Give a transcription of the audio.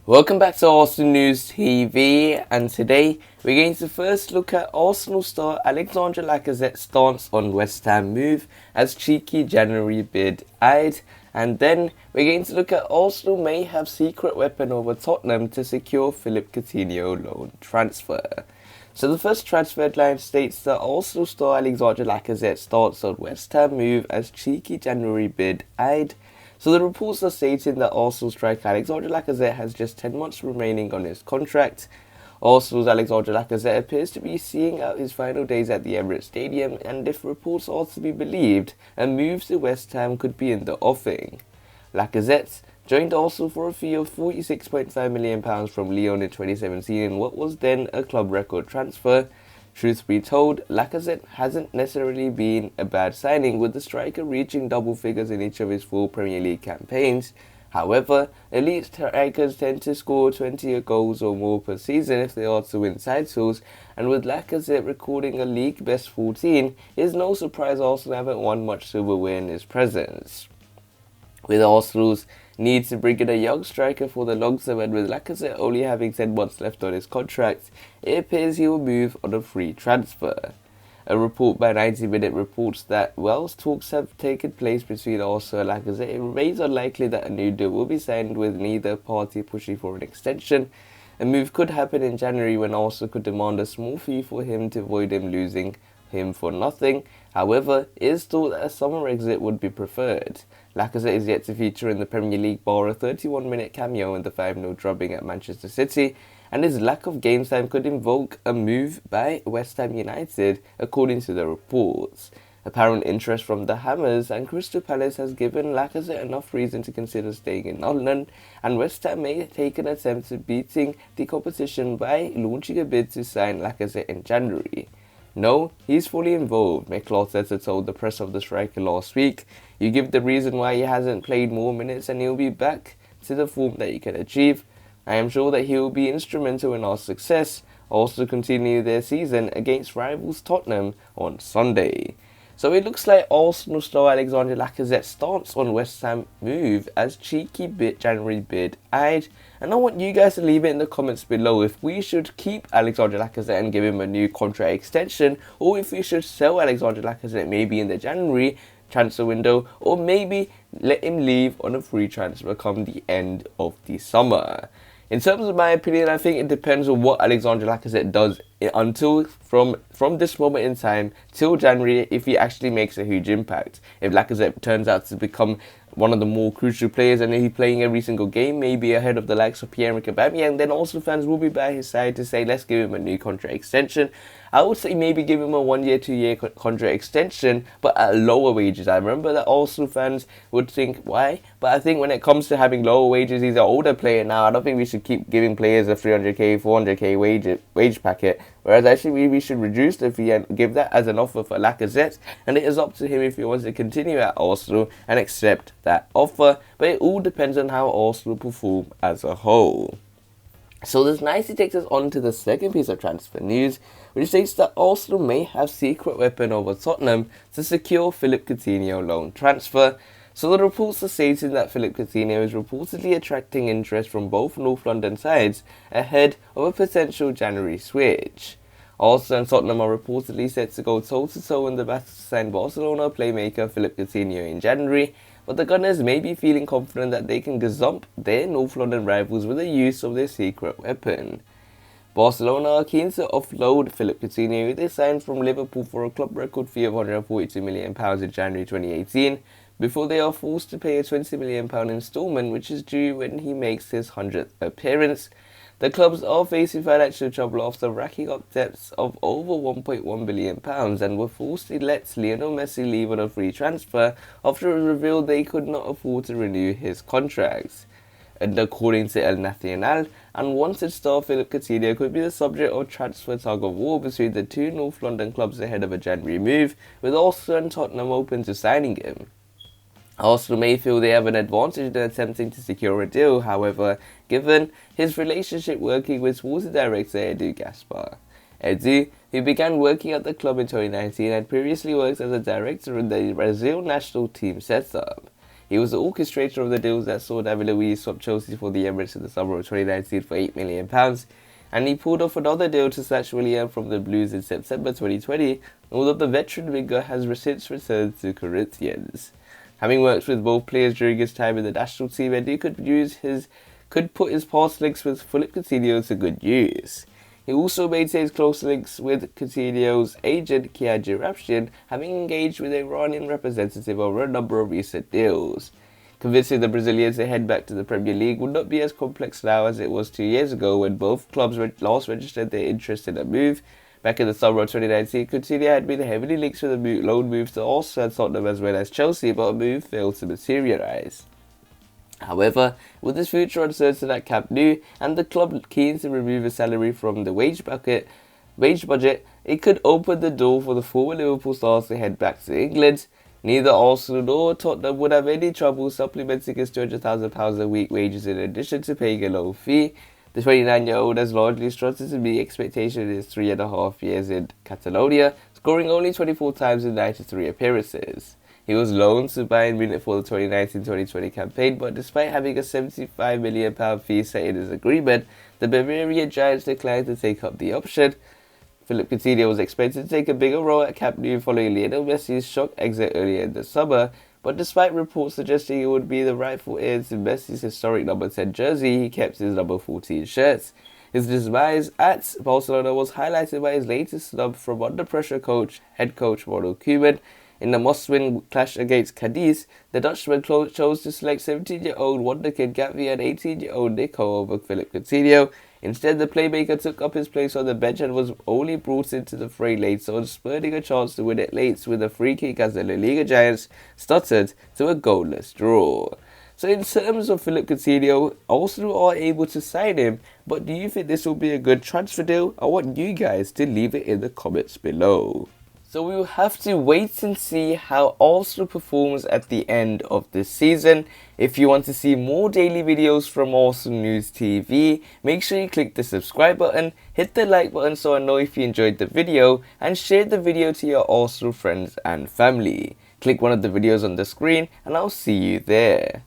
Welcome back to Arsenal News TV, and today we're going to first look at Arsenal star Alexandre Lacazette's stance on West Ham move as cheeky January bid eyed, and then we're going to look at Arsenal may have secret weapon over Tottenham to secure Philippe Coutinho loan transfer. So the first transfer headline states that Arsenal star Alexandre Lacazette starts on West Ham move as cheeky January bid eyed. So the reports are stating that Arsenal striker Alexandre Lacazette has just 10 months remaining on his contract. Arsenal's Alexandre Lacazette appears to be seeing out his final days at the Emirates Stadium, and if reports are to be believed, a move to West Ham could be in the offing. Lacazette joined Arsenal for a fee of £46.5 million from Lyon in 2017 in what was then a club record transfer. Truth be told, Lacazette hasn't necessarily been a bad signing, with the striker reaching double figures in each of his 4 Premier League campaigns. However, elite strikers tend to score 20 goals or more per season if they are to win titles, and with Lacazette recording a league best 14, it is no surprise Arsenal haven't won much silverware in his presence. With Arsenal's need to bring in a young striker for the long term, and with Lacazette only having 10 months left on his contract, it appears he will move on a free transfer. A report by 90minute reports that whilst talks have taken place between Arsenal and Lacazette, it remains unlikely that a new deal will be signed, with neither party pushing for an extension. A move could happen in January when Arsenal could demand a small fee for him to avoid him losing him for nothing. However, it is thought that a summer exit would be preferred. Lacazette is yet to feature in the Premier League, bar a 31-minute cameo in the 5-0 drubbing at Manchester City, and his lack of game time could invoke a move by West Ham United, according to the reports. Apparent interest from the Hammers and Crystal Palace has given Lacazette enough reason to consider staying in London, and West Ham may take an attempt at beating the competition by launching a bid to sign Lacazette in January. No, he's fully involved, Mikel Arteta told the press of the striker last week. You give the reason why he hasn't played more minutes and he'll be back to the form that he can achieve. I am sure that he will be instrumental in our success, also continue their season against rivals Tottenham on Sunday. So it looks like Arsenal star Alexandre Lacazette starts on West Ham move as cheeky January bid eyed. And I want you guys to leave it in the comments below if we should keep Alexandre Lacazette and give him a new contract extension, or if we should sell Alexandre Lacazette maybe in the January transfer window, or maybe let him leave on a free transfer come the end of the summer. In terms of my opinion, I think it depends on what Alexandre Lacazette does until from this moment in time till January, if he actually makes a huge impact. If Lacazette turns out to become one of the more crucial players and he's playing every single game, maybe ahead of the likes of Pierre-Emerick Aubameyang, then also fans will be by his side to say, let's give him a new contract extension. I would say maybe give him a 1-year, 2-year contract extension, but at lower wages. I remember that Arsenal fans would think, why? But I think when it comes to having lower wages, he's an older player now. I don't think we should keep giving players a 300k, 400k wage packet. Whereas actually we should reduce the fee and give that as an offer for Lacazette. And it is up to him if he wants to continue at Arsenal and accept that offer. But it all depends on how Arsenal perform as a whole. So this nicely takes us on to the second piece of transfer news, which states that Arsenal may have secret weapon over Tottenham to secure Philippe Coutinho loan transfer. So the reports are stating that Philippe Coutinho is reportedly attracting interest from both North London sides ahead of a potential January switch. Arsenal and Tottenham are reportedly set to go toe-to-toe in the battle to sign Barcelona playmaker Philippe Coutinho in January, but the Gunners may be feeling confident that they can gazump their North London rivals with the use of their secret weapon. Barcelona are keen to offload Philippe Coutinho, who they signed from Liverpool for a club record fee of £142 million in January 2018, before they are forced to pay a £20 million instalment, which is due when he makes his 100th appearance. The clubs are facing financial trouble after racking up debts of over £1.1 billion and were forced to let Lionel Messi leave on a free transfer after it was revealed they could not afford to renew his contracts. And according to El Nacional, unwanted star Philippe Coutinho could be the subject of transfer tug-of-war between the two North London clubs ahead of a January move, with Arsenal and Tottenham open to signing him. Arsenal may feel they have an advantage in attempting to secure a deal, however, given his relationship working with sporting director Edu Gaspar. Edu, who began working at the club in 2019, had previously worked as a director in the Brazil national team setup. He was the orchestrator of the deals that saw David Luiz swap Chelsea for the Emirates in the summer of 2019 for £8 million, and he pulled off another deal to snatch Willian from the Blues in September 2020, although the veteran winger has since returned to Corinthians. Having worked with both players during his time in the national team, Eddie could put his past links with Philippe Coutinho to good use. He also maintains close links with Coutinho's agent Kian Jirapshin, having engaged with Iranian representative over a number of recent deals. Convincing the Brazilians to head back to the Premier League would not be as complex now as it was 2 years ago when both clubs last registered their interest in a move. Back in the summer of 2019, Coutinho had been heavily linked with a loan move to Arsenal and Tottenham as well as Chelsea, but a move failed to materialise. However, with his future uncertain at Camp Nou and the club keen to remove his salary from the wage budget, it could open the door for the former Liverpool stars to head back to England. Neither Arsenal nor Tottenham would have any trouble supplementing his £200,000 a week wages in addition to paying a low fee. The 29-year-old has largely struggled to meet expectations in his 3.5 years in Catalonia, scoring only 24 times in 93 appearances. He was loaned to Bayern Munich for the 2019-2020 campaign, but despite having a £75 million fee set in his agreement, the Bavarian Giants declined to take up the option. Philippe Coutinho was expected to take a bigger role at Camp Nou following Lionel Messi's shock exit earlier in the summer, but despite reports suggesting he would be the rightful heir to Messi's historic number 10 jersey, he kept his number 14 shirt. His demise at Barcelona was highlighted by his latest snub from under-pressure head coach Ronald Koeman. In the must-win clash against Cadiz, the Dutchman chose to select 17-year-old wonderkid Gavi and 18-year-old Nico over Philippe Coutinho. Instead, the playmaker took up his place on the bench and was only brought into the fray later on, spurning a chance to win it late with a free kick as the La Liga Giants stuttered to a goalless draw. So in terms of Philippe Coutinho, Arsenal are able to sign him, but do you think this will be a good transfer deal? I want you guys to leave it in the comments below. So we will have to wait and see how Arsenal performs at the end of this season. If you want to see more daily videos from Arsenal News TV, make sure you click the subscribe button, hit the like button so I know if you enjoyed the video, and share the video to your Arsenal friends and family. Click one of the videos on the screen and I'll see you there.